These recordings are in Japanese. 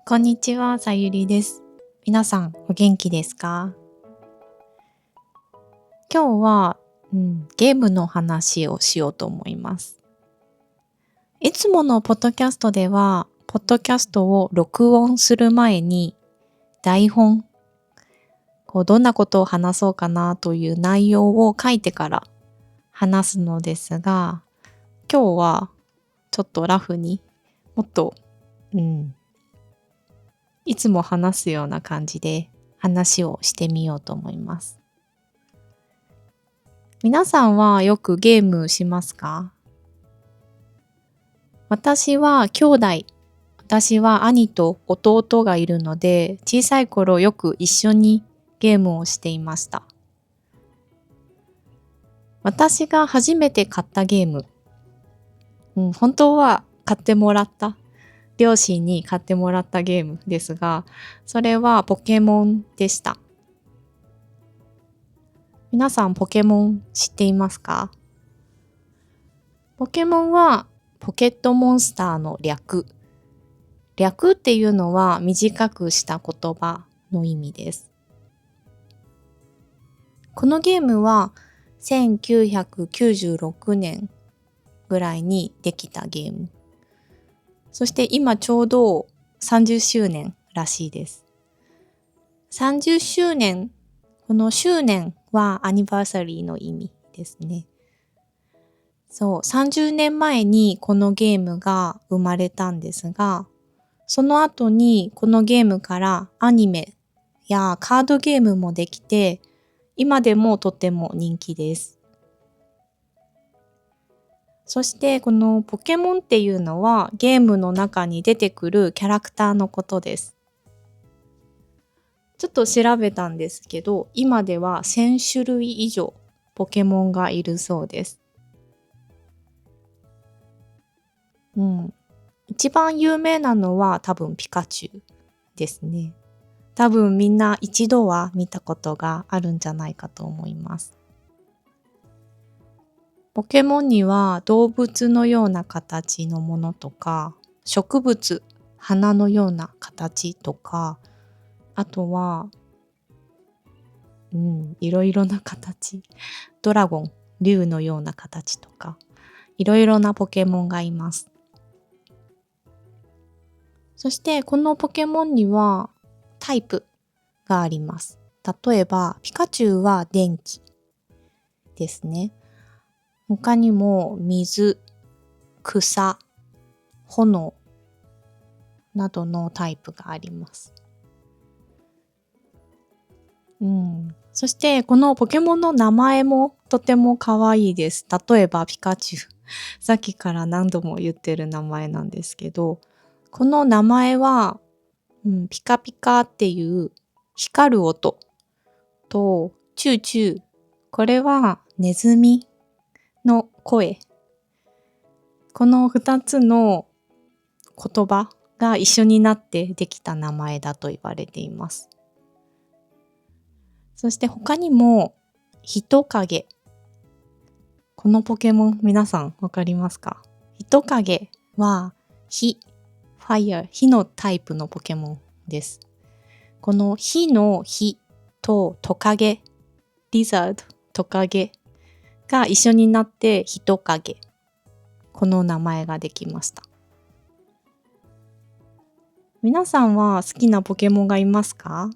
こんにちは、さゆりです。皆さん、お元気ですか？今日は、ゲームの話をしようと思います。いつものポッドキャストでは、ポッドキャストを録音する前に、台本、どんなことを話そうかなという内容を書いてから話すのですが、今日はちょっとラフにもっと、いつも話すような感じで話をしてみようと思います。皆さんはよくゲームしますか？私は兄弟、私は兄と弟がいるので、小さい頃よく一緒にゲームをしていました。私が初めて買ったゲーム、本当は買ってもらった、両親に買ってもらったゲームですが、それはポケモンでした。皆さんポケモン知っていますか？ポケモンはポケットモンスターの略。略っていうのは短くした言葉の意味です。このゲームは1996年ぐらいにできたゲーム。そして今ちょうど30周年らしいです。30周年、この周年はアニバーサリーの意味ですね。そう、30年前にこのゲームが生まれたんですが、その後にこのゲームからアニメやカードゲームもできて、今でもとても人気です。そしてこのポケモンっていうのはゲームの中に出てくるキャラクターのことです。ちょっと調べたんですけど、今では1000種類以上ポケモンがいるそうです。一番有名なのは多分ピカチュウですね。多分みんな一度は見たことがあるんじゃないかと思います。ポケモンには動物のような形のものとか、植物、花のような形とか、あとは、いろいろな形、ドラゴン、竜のような形とか、いろいろなポケモンがいます。そしてこのポケモンにはタイプがあります。例えば、ピカチュウは電気ですね。他にも水、草、炎などのタイプがあります。そしてこのポケモンの名前もとても可愛いです。例えばピカチュウ。さっきから何度も言ってる名前なんですけど、この名前は、ピカピカっていう光る音とチューチュー。これはネズミの声。この2つの言葉が一緒になってできた名前だと言われています。そして他にも人影。このポケモン皆さんわかりますか？人影は火、ファイア、火のタイプのポケモンです。この火の火とトカゲ、リザード、トカゲが一緒になって人影。この名前ができました。皆さんは好きなポケモンがいますか？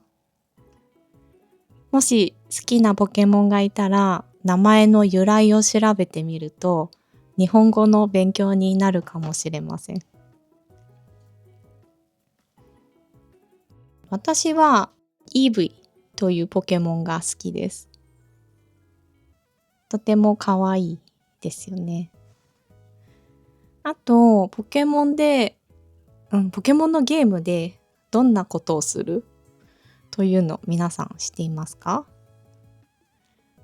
もし好きなポケモンがいたら、名前の由来を調べてみると、日本語の勉強になるかもしれません。私はイーブイというポケモンが好きです。とても可愛いですよね。あと、ポケモンのゲームでどんなことをするというの皆さん知っていますか？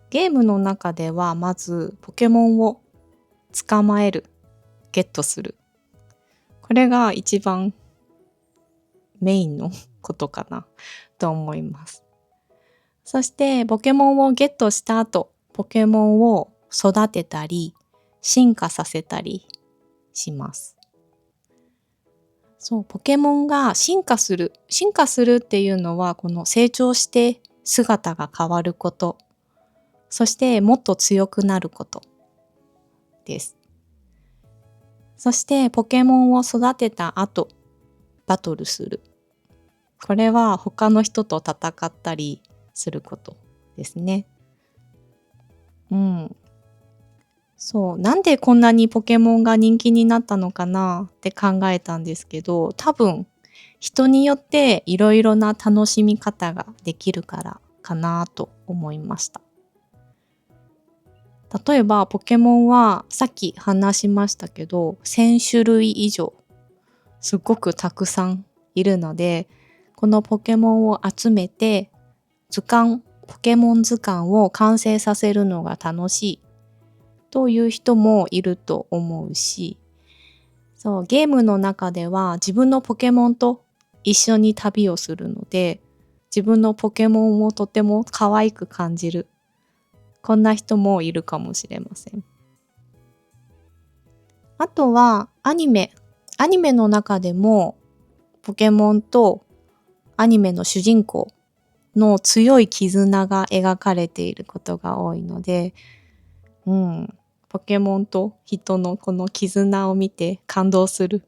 ゲームの中ではまずポケモンを捕まえる、ゲットする。これが一番メインのことかなと思います。そしてポケモンをゲットした後、ポケモンを育てたり進化させたりします。そう、ポケモンが進化する。進化するっていうのは、この成長して姿が変わること、そしてもっと強くなることです。そしてポケモンを育てた後、バトルする。これは他の人と戦ったりすることですね。うん。そう、なんでこんなにポケモンが人気になったのかなって考えたんですけど、多分人によっていろいろな楽しみ方ができるからかなと思いました。例えばポケモンはさっき話しましたけど、1000種類以上、すごくたくさんいるので、このポケモンを集めてポケモン図鑑を完成させるのが楽しいという人もいると思うし、そう、ゲームの中では自分のポケモンと一緒に旅をするので、自分のポケモンをとても可愛く感じる。こんな人もいるかもしれません。あとはアニメ。アニメの中でもポケモンとアニメの主人公の強い絆が描かれていることが多いので、ポケモンと人のこの絆を見て感動する。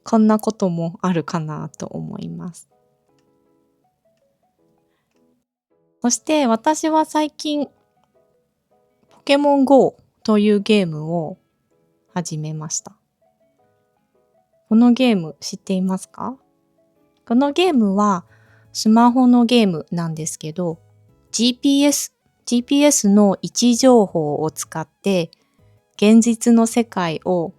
こんなこともあるかなと思います。そして私は最近、ポケモン GO というゲームを始めました。このゲーム知っていますか？このゲームはスマホのゲームなんですけど、GPS の位置情報を使って現実の世界を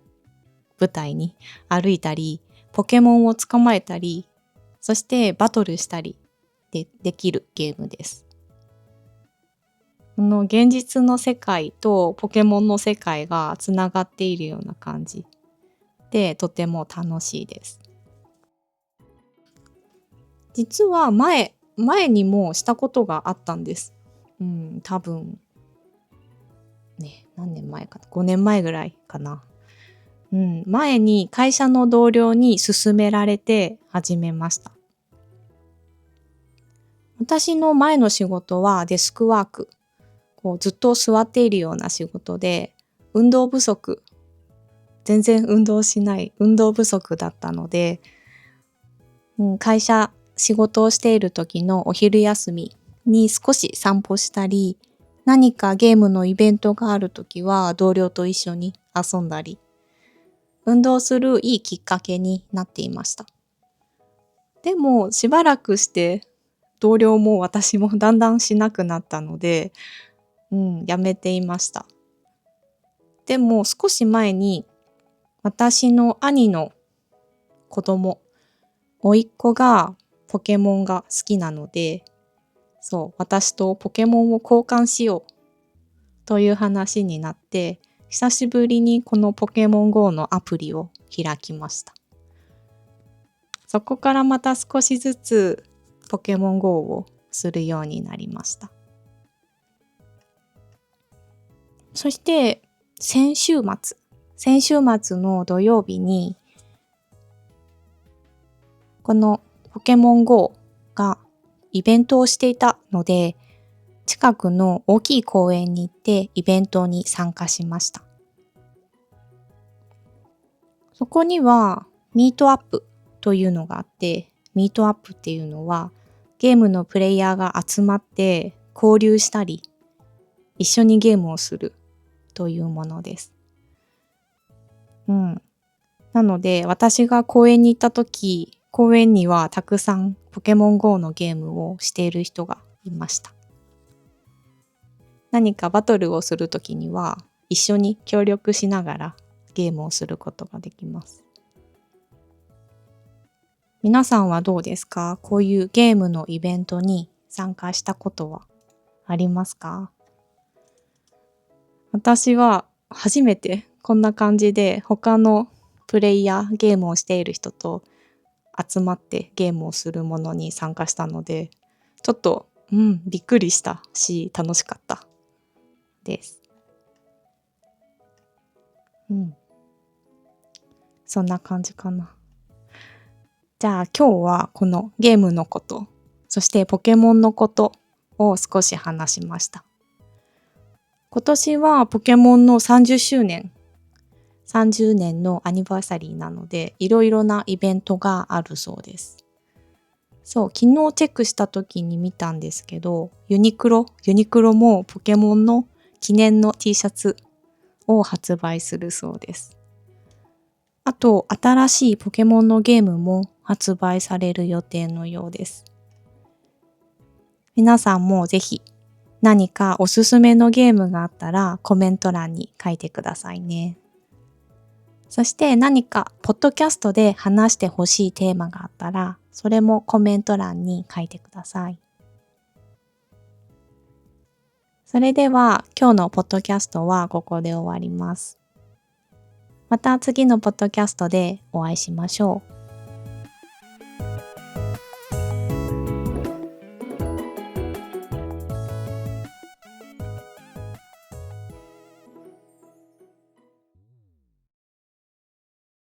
舞台に歩いたり、ポケモンを捕まえたり、そしてバトルしたりできるゲームです。この現実の世界とポケモンの世界がつながっているような感じで、とても楽しいです。実は前にもしたことがあったんです。多分ね、何年前かな、5年前ぐらいかな。前に会社の同僚に勧められて始めました。私の前の仕事はデスクワーク。ずっと座っているような仕事で、運動不足、全然運動しない運動不足だったので、仕事をしている時のお昼休みに少し散歩したり、何かゲームのイベントがある時は同僚と一緒に遊んだり、運動するいいきっかけになっていました。でもしばらくして同僚も私もだんだんしなくなったので、やめていました。でも少し前に私の兄の子供、甥っ子がポケモンが好きなので、そう、私とポケモンを交換しようという話になって、久しぶりにこのポケモン GO のアプリを開きました。そこからまた少しずつポケモン GO をするようになりました。そして先週末の土曜日にこのポケモン GO がイベントをしていたので、近くの大きい公園に行ってイベントに参加しました。そこにはミートアップというのがあって、ミートアップっていうのはゲームのプレイヤーが集まって交流したり、一緒にゲームをするというものです。なので私が公園に行った時、公園にはたくさんポケモン GO のゲームをしている人がいました。何かバトルをする時には一緒に協力しながらゲームをすることができます。皆さんはどうですか？こういうゲームのイベントに参加したことはありますか？私は初めてこんな感じで他のプレイヤー、ゲームをしている人と集まってゲームをするものに参加したので、ちょっと、びっくりしたし楽しかったです。そんな感じかな。じゃあ今日はこのゲームのこと、そしてポケモンのことを少し話しました。今年はポケモンの30周年、30年のアニバーサリーなので、いろいろなイベントがあるそうです。そう、昨日チェックした時に見たんですけど、ユニクロもポケモンの記念の T シャツを発売するそうです。あと、新しいポケモンのゲームも発売される予定のようです。皆さんもぜひ何かおすすめのゲームがあったらコメント欄に書いてくださいね。そして何かポッドキャストで話してほしいテーマがあったら、それもコメント欄に書いてください。それでは今日のポッドキャストはここで終わります。また次のポッドキャストでお会いしましょう。